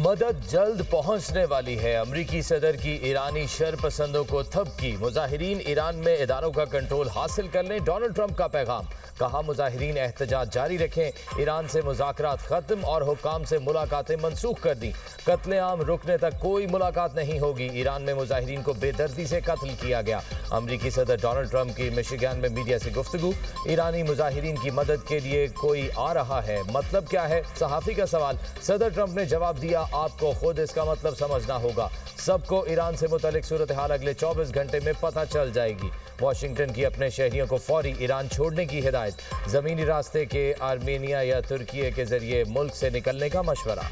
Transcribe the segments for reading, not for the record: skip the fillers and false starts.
मदद जल्द पहुंचने वाली है। अमरीकी सदर की ईरानी शरपसंदों को थपकी। मुजाहिरीन ईरान में इदारों का कंट्रोल हासिल कर लें, डोनाल्ड ट्रंप का पैगाम। कहा मुजाहिरीन एहतजाज जारी रखें। ईरान से मुज़ाकरात खत्म और हुक्काम से मुलाकातें मनसूख कर दी। कत्लेआम रुकने तक कोई मुलाकात नहीं होगी। ईरान में मुजाहिरीन को बेदर्दी से कत्ल किया गया। अमरीकी सदर डोनाल्ड ट्रंप की मिशिगन में मीडिया से गुफ्तगू। ईरानी मुजाहिरीन की मदद के लिए कोई आ रहा है, मतलब क्या है? सहाफ़ी का सवाल। सदर ट्रंप ने जवाब दिया, आपको खुद इसका मतलब समझना होगा। सबको ईरान से मुतल्लिक सूरत हाल अगले 24 घंटे में पता चल जाएगी। वाशिंगटन की अपने शहरियों को फौरी ईरान छोड़ने की हिदायत। जमीनी रास्ते के आर्मेनिया या तुर्की के जरिए मुल्क से निकलने का मशवरा।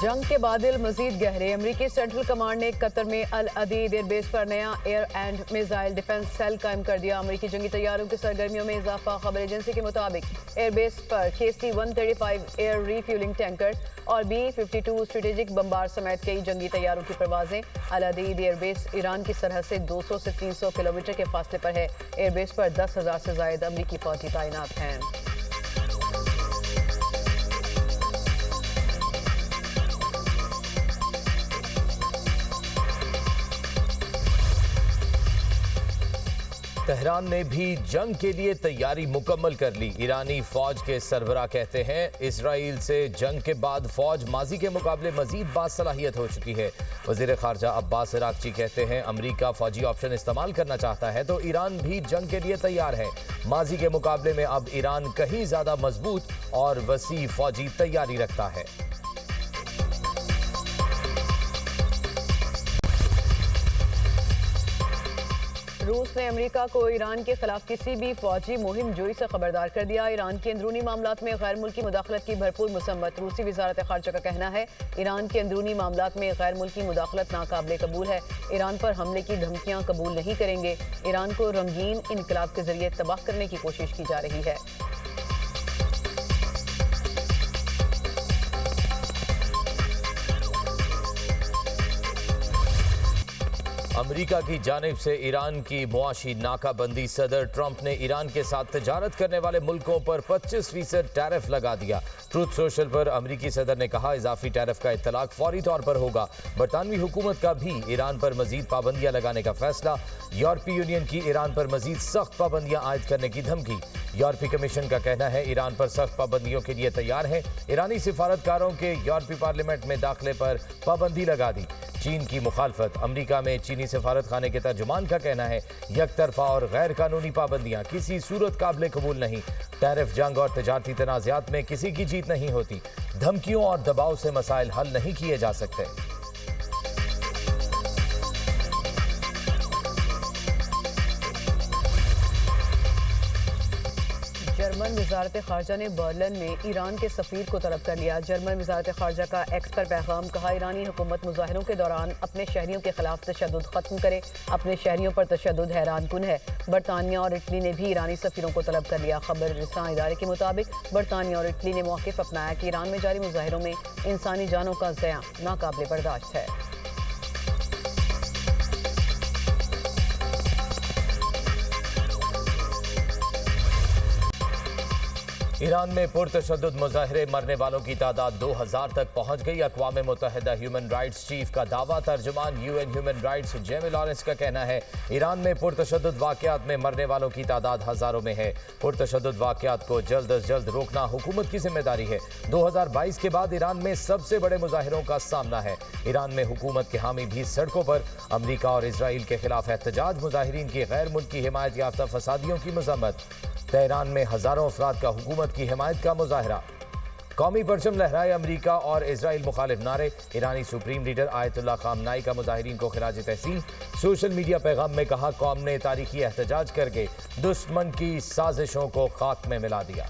जंग के बादल मजीद गहरे। अमरीकी सेंट्रल कमांड ने कतर में अल अदीद एयरबेस पर नया air and missile defence cell कायम कर दिया। अमरीकी जंगी तैयारों की सरगर्मियों में इजाफा। खबर एजेंसी के मुताबिक एयरबेस पर KC-135 एयर रीफ्यूलिंग टैंकर्स और B-52 स्ट्रेटेजिक बम्बार समेत कई जंगी तैयारों की परवाजें। अल अदीद एयरबेस ईरान की सरहद से 200 से 300 किलोमीटर के फासले पर है। एयरबेस पर 10,000 से ज्यादा अमरीकी फौजी तैनात हैं। तेहरान ने भी जंग के लिए तैयारी मुकम्मल कर ली। ईरानी फौज के सरबराह कहते हैं, इसराइल से जंग के बाद फौज माजी के मुकाबले मजीद बासलाहियत हो चुकी है। वजीर खारजा अब्बास इराक्ची कहते हैं, अमरीका फौजी ऑप्शन इस्तेमाल करना चाहता है तो ईरान भी जंग के लिए तैयार है। माजी के मुकाबले में अब ईरान कहीं ज्यादा मजबूत और वसी फौजी तैयारी रखता है। रूस ने अमेरिका को ईरान के खिलाफ किसी भी फौजी मुहिम जोई से खबरदार कर दिया। ईरान के अंदरूनी मामलात में गैर मुल्की मुदाखलत की भरपूर मसम्मत। रूसी वजारत खारजा का कहना है, ईरान के अंदरूनी मामलात में गैर मुल्की मुदाखलत नाकाबिले कबूल है। ईरान पर हमले की धमकियां कबूल नहीं करेंगे। ईरान को रंगीन इनकलाब के जरिए तबाह करने की कोशिश की जा रही है। अमरीका की जानिब से ईरान की मुआशी नाकाबंदी। सदर ट्रंप ने ईरान के साथ तजारत करने वाले मुल्कों पर 25% टैरिफ लगा दिया। ट्रूथ सोशल पर अमरीकी सदर ने कहा, इजाफी टैरिफ का इत्तलाक फौरी तौर पर होगा। बरतानवी हुकूमत का भी ईरान पर मजीद पाबंदियां लगाने का फैसला। यूरोपीय यूनियन की ईरान पर मजीद सख्त पाबंदियां आयद करने की धमकी। यूरोपीय कमीशन का कहना है, ईरान पर सख्त पाबंदियों के लिए तैयार है। ईरानी सिफारतकारों के यूरोपीय पार्लियामेंट में दाखिले पर पाबंदी लगा दी। चीन की मुखालफत। अमरीका में चीनी सफारत खाने के तर्जुमान का कहना है, यकतरफा और गैर कानूनी पाबंदियां किसी सूरत काबिल कबूल नहीं। टैरिफ जंग और तजारती तनाज़ात में किसी की जीत नहीं होती। धमकियों और दबाव से मसाइल हल नहीं किए जा सकते। जर्मन वजारत खारजा ने बर्लिन में ईरान के सफीर को तलब कर लिया। जर्मन वजारत खारजा का एक्स पर पैगाम। कहा, ईरानी हुकूमत मुजाहिरों के दौरान अपने शहरियों के खिलाफ तशद्दुद खत्म करे। अपने शहरियों पर तशद्दुद हैरान कुन है। बरतानिया और इटली ने भी ईरानी सफीरों को तलब कर लिया। खबर रिसां इदारे के मुताबिक बरतानिया और इटली ने मौक़िफ़ अपनाया कि ईरान में जारी मुजाहिरों में इंसानी जानों का ज़िया नाकाबिले बर्दाश्त है। ईरान में पुरतशद्दुद मुजाहिरे, मरने वालों की तादाद 2000 तक पहुंच गई। अक़वाम मुत्तहिदा ह्यूमन राइट्स चीफ का दावा। तर्जुमान UN human rights Jamie Lawrence का कहना है, ईरान में पुरतशद्दुद वाक़यात में मरने वालों की तादाद हज़ारों में है। पुरतशद्दुद वाक़यात को जल्द अज जल्द रोकना हुकूमत की जिम्मेदारी है। 2022 के बाद ईरान में सबसे बड़े मुजाहिरों का सामना है। ईरान में हुकूमत के हामी भी सड़कों पर। अमरीका और इसराइल के खिलाफ एहतजाज। मुजाहिरीन की गैर मुल्की हिमायत याफ्ता फसादियों की मजम्मत। तेहरान में हजारों अफराद का हुकूमत की हिमायत का मुजाहरा। कौमी परचम लहराए अमरीका और इसराइल मुखालिफ नारे। ईरानी सुप्रीम लीडर आयतुल्लाह खामनाई का मुजाहिरीन को खिराज तहसीन। सोशल मीडिया पैगाम में कहा, कौम ने तारीखी एहतजाज करके दुश्मन की साजिशों को खाक में मिला दिया।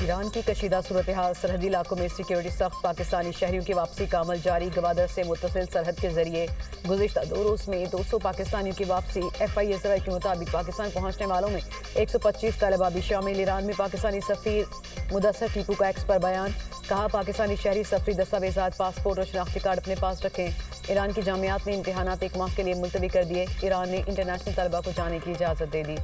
ईरान की कशीदा सूरत हाल। सरहदी इलाकों में सिक्योरिटी सख्त। पाकिस्तानी शहरियों की वापसी का अमल जारी। गवादर से मुत्तसिल सरहद के जरिए गुज़िश्ता 2 रोज़ में 200 पाकिस्तानियों की वापसी। FI इसराइल के मुताबिक पाकिस्तान पहुंचने वालों में 125 तलबा भी शामिल। ईरान में पाकिस्तानी सफ़ीर मुदस्सर टीपू का एक्स पर बयान। कहा पाकिस्तानी शहरी सफरी दस्तावेजात, पासपोर्ट और शनाख्ती कार्ड अपने पास रखें। ईरान की जामियात ने इम्तिहानात 1 माह के लिए मुलतवी कर दिए। ईरान ने इंटरनेशनल तलबा को जाने की इजाज़त दे दी।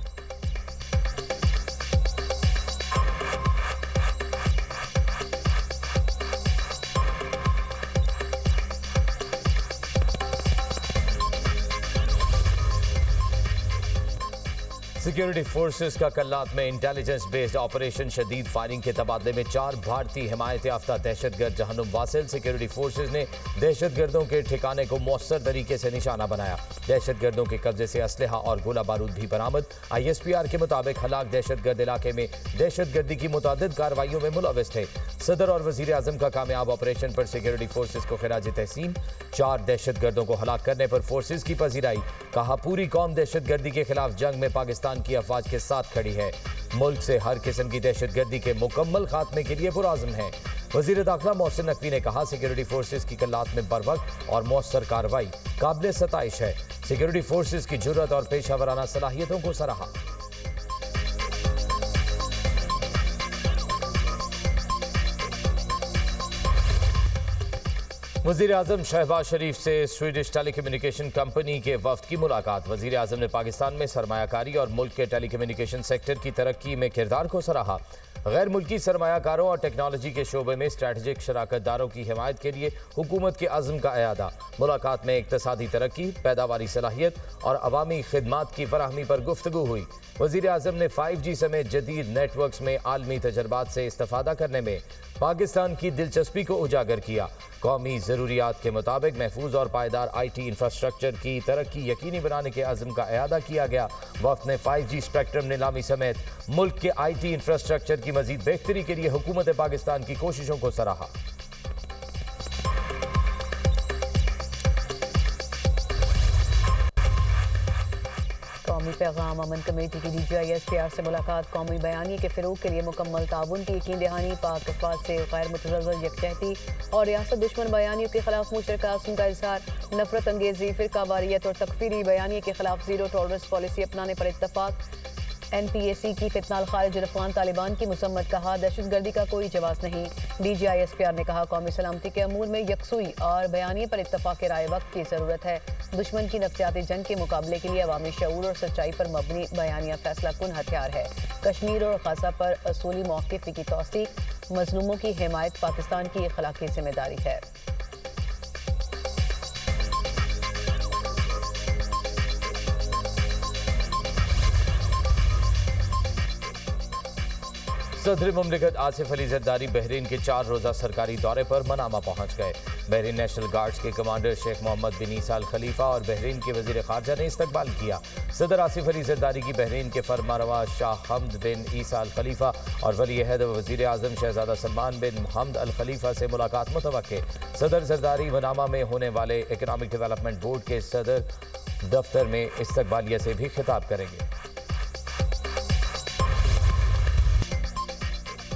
सिक्योरिटी फोर्सेस का कल्लात में इंटेलिजेंस बेस्ड ऑपरेशन शदीद फायरिंग के तबादले में 4 भारतीय हिमायत याफ्ता दहशतगर्द जहन्नुम वासिल। सिक्योरिटी फोर्सेस ने दहशतगर्दों के ठिकाने को मौसर तरीके से निशाना बनाया। दहशतगर्दों के कब्जे से असलहा और गोला बारूद भी बरामद। ISPR के मुताबिक हलाक दहशतगर्द इलाके में दहशतगर्दी की मुतादिद कार्रवाइयों में मुलविस थे। सदर और वजीर आजम का कामयाब ऑपरेशन पर सिक्योरिटी फोर्सेस को खिराज तहसीन। 4 दहशतगर्दों को हलाक करने पर फोर्सेस की पजीराई। कहा पूरी कौम दहशतगर्दी के खिलाफ जंग में पाकिस्तान की अफवाज के साथ खड़ी है। मुल्क से हर किस्म की दहशतगर्दी के मुकम्मल खात्मे के लिए पुरआज़म है। वजीर दाखिला मोहसिन नकवी ने कहा सिक्योरिटी फोर्सेस की कल्लात में बरवक्त और मौसर कार्रवाई काबिल सताइश है। सिक्योरिटी फोर्सेस की जुर्रत और पेशा वराना सलाहियतों को सराहा। वज़ीर आज़म शहबाज शरीफ से स्वीडिश टेलीकम्युनिकेशन कंपनी के वफ्द की मुलाकात। वज़ीर आज़म ने पाकिस्तान में सरमायाकारी और मुल्क के टेलीकम्युनिकेशन सेक्टर की तरक्की में किरदार को सराहा। गैर मुल्की सरमायाकारों और टेक्नोलॉजी के शोबे में स्ट्रैटेजिक शराकतदारों की हिमायत के लिए हुकूमत के अज़्म का अयादा। मुलाकात में इक़्तिसादी तरक्की, पैदावारी सलाहियत और अवामी खिदमात की फराहमी पर गुफ्तगू हुई। वज़ीर आज़म ने 5G समेत जदीद नेटवर्क्स में आलमी तजर्बात से इस्तेफादा करने में पाकिस्तान की दिलचस्पी को उजागर किया। कौमी ज़रूरियात के मुताबिक महफूज और पायदार IT इंफ्रास्ट्रक्चर की तरक्की यकीनी बनाने के अज़्म का अयादा किया गया। वफ़द ने 5G स्पेक्ट्रम नीलामी समेत मुल्क के IT इंफ्रास्ट्रक्चर की मज़ीद बेहतरी के लिए हुकूमत पाकिस्तान की कोशिशों को सराहा। कौमी पैगाम अमन कमेटी की DGI-SPR से मुलाकात। कौमी बयानी के फ़िरोग के लिए मुकम्मल ताउन की यकीन दहानी। पाक अफवाज से गैर मुतज़लज़ल यकजहती और रियासत दुश्मन बयानियों के खिलाफ मुशतरका अज़्म का इज़हार। नफरत अंगेज़ी, फ़िरकावारियत और तकफ़ीरी बयानी के खिलाफ ज़ीरो टॉलरेंस पॉलिसी अपनाने पर इत्तफ़ाक़। NPAC की फितनाल खारिज अफ़गान तालिबान की मुसम्मत। कहा दहशतगर्दी का कोई जवाब नहीं। DGI-SPR ने कहा कौमी सलामती के अमूर में यकसुई और बयानी पर इत्तफ़ाक़ राय वक्त की ज़रूरत है। दुश्मन की नफ्सियाती जंग के मुकाबले के लिए अवामी शऊर और सच्चाई पर मबनी बयानिया फैसला कुन हथियार है। कश्मीर और ग़ज़ा पर असूली मौक़िफ़ की तौसीक़, मज़लूमों की हिमायत पाकिस्तान की अखलाकी ज़िम्मेदारी है। सदर मुमलिकत आसिफ अली जरदारी बहरीन के 4 रोज़ा सरकारी दौरे पर मनामा पहुँच गए। बहरीन नेशनल गार्ड्स के कमांडर शेख मोहम्मद बिन ईसा अल खलीफा और बहरीन के वज़ीर ख़ारजा ने इस्तकबाल किया। सदर आसिफ अली जरदारी की बहरीन के फरमानरवा शाह हमद बिन ईसा अल खलीफा और वली अहद वज़ीर आज़म शहज़ादा सलमान बिन हमद अल खलीफा से मुलाकात मुतवक्के। सदर जरदारी मनामा में होने वाले इकनॉमिक डेवलपमेंट बोर्ड के सदर दफ्तर में इस्तकबालिया से भी खिताब करेंगे।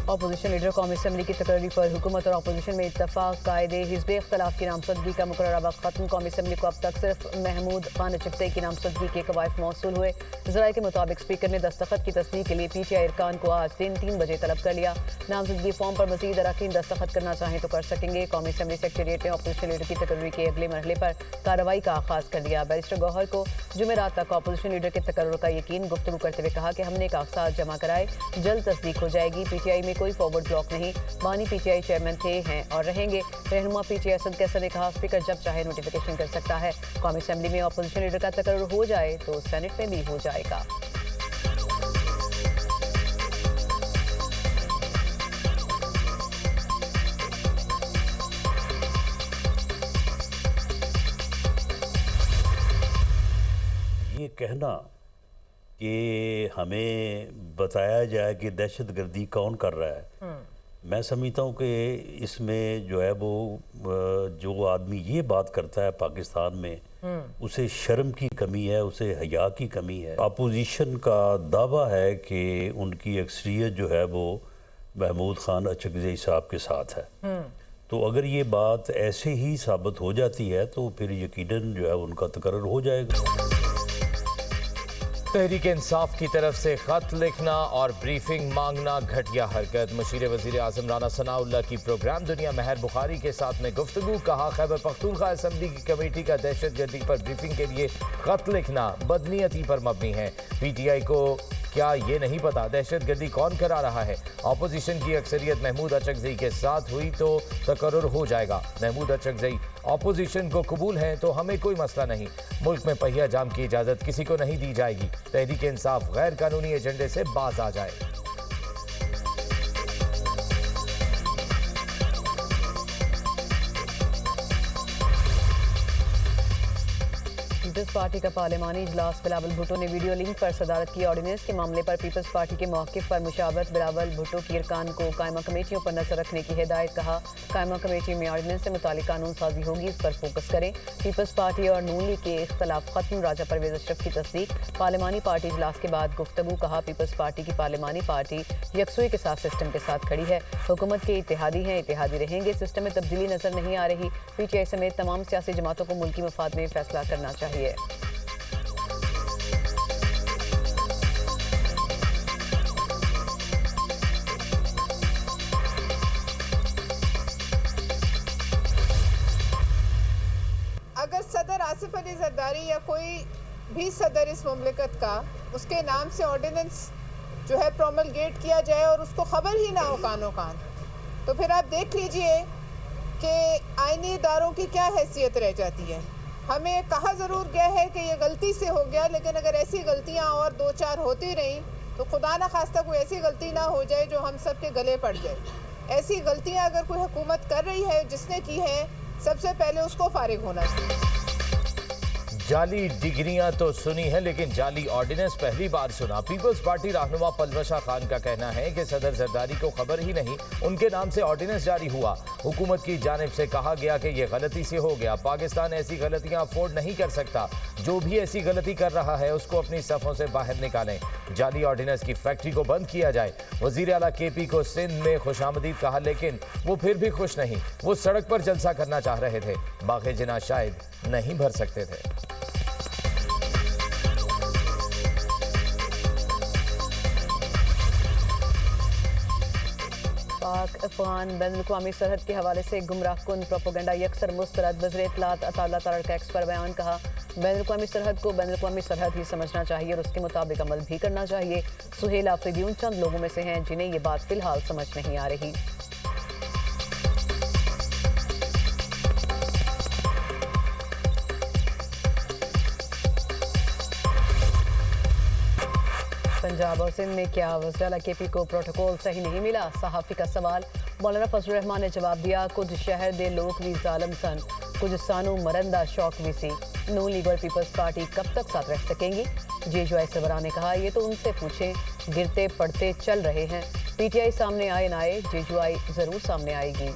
अपोजिशन लीडर कौमी असम्बली की तकरीर पर हुकूमत और अपोजिशन में इत्तफाक। कायदे हिज़्ब इख्तलाफ की नामजदगी का मुकर्ररा वक्त खत्म। कौमी असम्बली को अब तक सिर्फ महमूद खान चिप्से की नामजदगी के कवायद मौसूल हुए। ज़राए के मुताबिक स्पीकर ने दस्तखत की तस्दीक के लिए PTI अरकान को आज दिन 3 बजे तलब कर लिया। नामजदगी फॉर्म पर मज़ीद अरकान दस्तखत करना चाहें तो कर सकेंगे। कौमी असम्बली सेक्रेटेरिएट ने अपोजिशन लीडर की तकरीर के अगले मरहले पर कार्रवाई का आगाज़ कर दिया। बैरिस्टर गौहर को जुमेरात तक अपोजिशन लीडर के तकर्रुर का यकीन गुफ्तगू करते हुए कहा कि हमने कागजात जमा कराए, जल्द तस्दीक हो जाएगी। PTI में कोई फॉरवर्ड ब्लॉक नहीं। बानी PTI चेयरमैन थे, हैं और रहेंगे। रहनुमा PTI असद कैसर ने कहा स्पीकर जब चाहे नोटिफिकेशन कर सकता है। कौमी असेंबली में अपोजिशन लीडर का तकर्रुर हो जाए तो सेनेट में भी हो जाएगा। ये कहना कि हमें बताया जाए कि दहशतगर्दी कौन कर रहा है, मैं समझता हूँ कि इसमें जो है वो जो आदमी ये बात करता है पाकिस्तान में उसे शर्म की कमी है, उसे हया की कमी है। अपोजिशन का दावा है कि उनकी अक्सरियत जो है वो महमूद खान अचकज़ई साहब के साथ है। तो अगर ये बात ऐसे ही साबित हो जाती है तो फिर यकीनन जो है उनका तकर्रुर हो जाएगा। तहरीक इंसाफ की तरफ से खत लिखना और ब्रीफिंग मांगना घटिया हरकत। मुशीर वजीर आजम राना सनाउल्लाह की प्रोग्राम दुनिया महर बुखारी के साथ में गुफ्तगू। कहा, खैबर पख्तूनख्वा असम्बली की कमेटी का दहशतगर्दी पर ब्रीफिंग के लिए खत लिखना बदनीयती पर मबनी है। PTI को क्या ये नहीं पता दहशतगर्दी कौन करा रहा है? ऑपोजिशन की अक्सरियत महमूद अचकजई के साथ हुई तो तकर्रुर हो जाएगा। महमूद अचकजई ऑपोजिशन को कबूल हैं तो हमें कोई मसला नहीं। मुल्क में पहिया जाम की इजाज़त किसी को नहीं दी जाएगी। तहरीक इंसाफ गैर कानूनी एजेंडे से बाज आ जाए। पीपल्स पार्टी का पार्लिमानी इजलास। बिलावल भुट्टो ने वीडियो लिंक पर सदारत की। ऑर्डिनेंस के मामले पर पीपल्स पार्टी के मौक़िफ़ पर मुशावरत। बिलावल भुट्टो की अरकान को कायमा कमेटियों पर नजर रखने की हिदायत। कहा, कायमा कमेटी में ऑर्डिनेंस से मुतालिक कानून साजी होगी, इस पर फोकस करें। पीपल्स पार्टी और नून लीग के इख्तलाफ खत्म। राजा परवेज अशरफ की तस्दीक। पार्लिमानी पार्टी इजलास के बाद गुफ्तगू। कहा, पीपल्स पार्टी की पार्लिमानी पार्टी यकसुई के साथ सिस्टम के साथ खड़ी है। हुकूमत के इत्तेहादी हैं, इत्तेहादी रहेंगे। सिस्टम में तब्दीली नजर नहीं आ रही। PTI समेत तमाम सियासी जमातों को मुल्की मफाद में फैसला करना चाहिए। अगर सदर आसिफ अली जरदारी या कोई भी सदर इस मुमलिकत का उसके नाम से ऑर्डिनेंस जो है प्रोमलगेट किया जाए और उसको खबर ही ना हो कानो कान, तो फिर आप देख लीजिए कि आईनी इदारों की क्या हैसियत रह जाती है। हमें कहा ज़रूर गया है कि ये गलती से हो गया, लेकिन अगर ऐसी गलतियां और 2-4 होती रहीं तो खुदा न खास्ता कोई ऐसी गलती ना हो जाए जो हम सब के गले पड़ जाए। ऐसी गलतियां अगर कोई हुकूमत कर रही है, जिसने की है, सबसे पहले उसको फारिग होना चाहिए। जाली डिग्रियां तो सुनी है लेकिन जाली ऑर्डिनेंस पहली बार सुना। पीपल्स पार्टी रहनुमा पलवशा खान का कहना है कि सदर जरदारी को खबर ही नहीं, उनके नाम से ऑर्डिनेंस जारी हुआ। हुकूमत की जानिब से कहा गया कि यह गलती से हो गया। पाकिस्तान ऐसी गलतियां अफोर्ड नहीं कर सकता। जो भी ऐसी गलती कर रहा है उसको अपनी सफ़ों से बाहर निकालें। जाली ऑर्डिनेंस की फैक्ट्री को बंद किया जाए। वज़ीर आला KP को सिंध में खुशामदीद कहा, लेकिन वो फिर भी खुश नहीं। वो सड़क पर जलसा करना चाह रहे थे, बाग़े जिना शायद नहीं भर सकते थे। पाक अफगान बैनुल-अक़वामी सरहद के हवाले से गुमराह कुन प्रोपोगंडा यकसर मुस्तरद। वज़ीर इत्तलात अताउल्लाह तारड़ का एक्स पर बयान। कहा, बैनुल-अक़वामी सरहद को बैनुल-अक़वामी सरहद ही समझना चाहिए और उसके मुताबिक अमल भी करना चाहिए। सुहेल आफरीदी उन चंद लोगों में से हैं जिन्हें ये बात फ़िलहाल समझ नहीं आ रही। पंजाब और सिंध में क्या वज़ीर आला KP को प्रोटोकॉल सही नहीं मिला? सहाफ़ी का सवाल। मौलाना फजलुर रहमान ने जवाब दिया, कुछ शहर दे लोग भी जालिम सन, कुछ सानू मरंदा शौक भी सी। नून लीग और पीपल्स पार्टी कब तक साथ रह सकेंगी? JUI सरबराह ने कहा, ये तो उनसे पूछें, गिरते पड़ते चल रहे हैं। PTI सामने आए ना आए, JUI ज़रूर सामने आएगी।